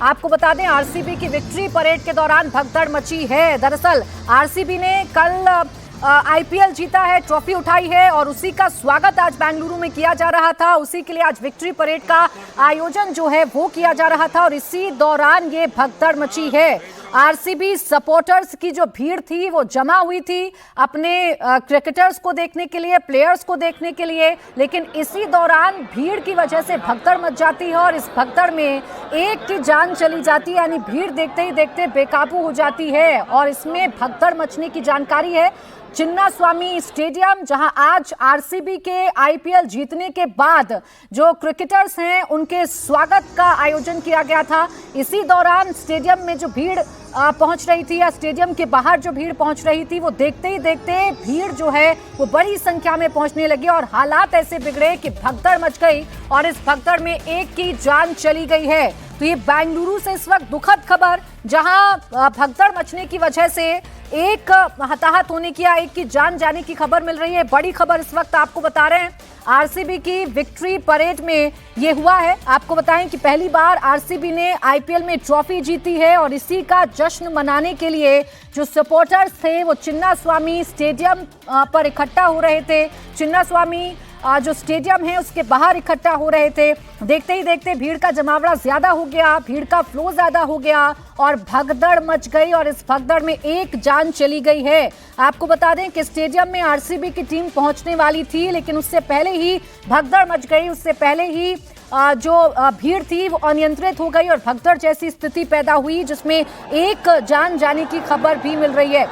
आपको बता दें आरसीबी की विक्ट्री परेड के दौरान भगदड़ मची है। दरअसल आरसीबी ने कल आईपीएल जीता है, ट्रॉफी उठाई है और उसी का स्वागत आज बेंगलुरु में किया जा रहा था। उसी के लिए आज विक्ट्री परेड का आयोजन जो है वो किया जा रहा था और इसी दौरान ये भगदड़ मची है। आरसीबी सपोर्टर्स की जो भीड़ थी वो जमा हुई थी अपने क्रिकेटर्स को देखने के लिए, प्लेयर्स को देखने के लिए, लेकिन इसी दौरान भीड़ की वजह से भगदड़ मच जाती है और इस भगदड़ में एक की जान चली जाती है, यानी भीड़ देखते ही देखते बेकाबू हो जाती है। और इसमें भगदड़ मचने की जानकारी है चिन्नास्वामी स्टेडियम, जहां आज आरसीबी के आईपीएल जीतने के बाद जो क्रिकेटर्स हैं उनके स्वागत का आयोजन किया गया था। इसी दौरान स्टेडियम में जो भीड़ पहुंच रही थी या स्टेडियम के बाहर जो भीड़ पहुंच रही थी वो देखते ही देखते भीड़ जो है वो बड़ी संख्या में पहुंचने लगी और हालात ऐसे बिगड़े कि भगदड़ मच गई और इस भगदड़ में एक की जान चली गई है। तो ये बेंगलुरु से इस वक्त दुखद खबर, जहां भगदड़ मचने की वजह से एक हताहत होने की या एक की जान जाने की खबर मिल रही है। बड़ी खबर इस वक्त आपको बता रहे हैं, आरसीबी की विक्ट्री परेड में ये हुआ है। आपको बताएं कि पहली बार आरसीबी ने आईपीएल में ट्रॉफी जीती है और इसी का जश्न मनाने के लिए जो सपोर्टर्स थे वो चिन्नास्वामी स्टेडियम पर इकट्ठा हो रहे थे। चिन्नास्वामी जो स्टेडियम है उसके बाहर इकट्ठा हो रहे थे। देखते ही देखते भीड़ का जमावड़ा ज्यादा हो गया, भीड़ का फ्लो ज्यादा हो गया और भगदड़ मच गई और इस भगदड़ में एक जान चली गई है। आपको बता दें कि स्टेडियम में आरसीबी की टीम पहुंचने वाली थी, लेकिन उससे पहले ही भगदड़ मच गई। उससे पहले ही जो भीड़ थी वो अनियंत्रित हो गई और भगदड़ जैसी स्थिति पैदा हुई, जिसमें एक जान जाने की खबर भी मिल रही है।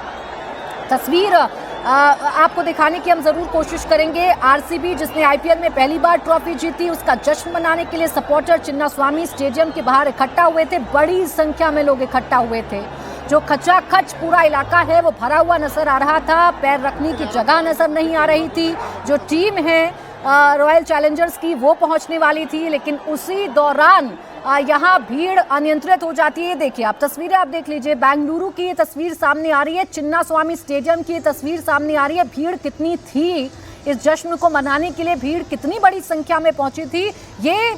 तस्वीर आपको दिखाने की हम जरूर कोशिश करेंगे। आरसीबी जिसने आईपीएल में पहली बार ट्रॉफी जीती, उसका जश्न मनाने के लिए सपोर्टर चिन्नास्वामी स्टेडियम के बाहर इकट्ठा हुए थे। बड़ी संख्या में लोग इकट्ठा हुए थे। जो खचाखच पूरा इलाका है वो भरा हुआ नजर आ रहा था, पैर रखने की जगह नजर नहीं आ रही थी। जो टीम है रॉयल चैलेंजर्स की वो पहुंचने वाली थी, लेकिन उसी दौरान यहाँ भीड़ अनियंत्रित हो जाती है। देखिए आप तस्वीरें आप देख लीजिए, बेंगलुरु की ये तस्वीर सामने आ रही है, चिन्नास्वामी स्टेडियम की ये तस्वीर सामने आ रही है। भीड़ कितनी थी, इस जश्न को मनाने के लिए भीड़ कितनी बड़ी संख्या में पहुंची थी, ये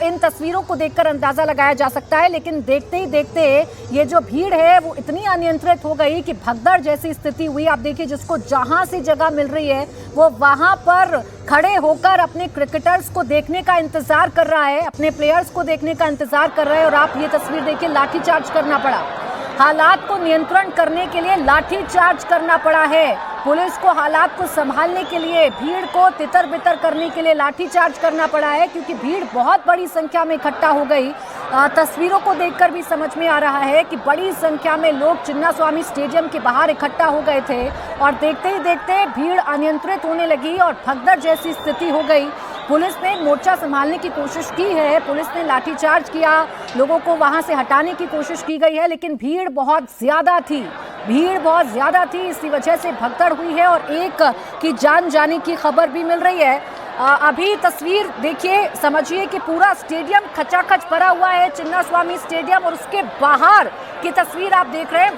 इन तस्वीरों को देखकर अंदाजा लगाया जा सकता है। लेकिन देखते ही देखते ये जो भीड़ है वो इतनी अनियंत्रित हो गई कि भगदड़ जैसी स्थिति हुई। आप देखिए जिसको जहां से जगह मिल रही है वो वहां पर खड़े होकर अपने क्रिकेटर्स को देखने का इंतजार कर रहा है, अपने प्लेयर्स को देखने का इंतजार कर रहा है। और आप ये तस्वीर देखिए, लाठीचार्ज करना पड़ा, हालात को नियंत्रण करने के लिए लाठीचार्ज करना पड़ा है। पुलिस को हालात को संभालने के लिए, भीड़ को तितर बितर करने के लिए लाठीचार्ज करना पड़ा है, क्योंकि भीड़ बहुत बड़ी संख्या में इकट्ठा हो गई। तस्वीरों को देखकर भी समझ में आ रहा है कि बड़ी संख्या में लोग चिन्नास्वामी स्टेडियम के बाहर इकट्ठा हो गए थे और देखते ही देखते भीड़ अनियंत्रित होने लगी और भगदड़ जैसी स्थिति हो गई। पुलिस ने मोर्चा संभालने की कोशिश की है, पुलिस ने लाठीचार्ज किया, लोगों को वहां से हटाने की कोशिश की गई है, लेकिन भीड़ बहुत ज्यादा थी, इसी वजह से भगदड़ हुई है और एक की जान जाने की खबर भी मिल रही है। अभी तस्वीर देखिए, समझिए कि पूरा स्टेडियम खचाखच भरा हुआ है, चिन्नास्वामी स्टेडियम, और उसके बाहर की तस्वीर आप देख रहे हैं।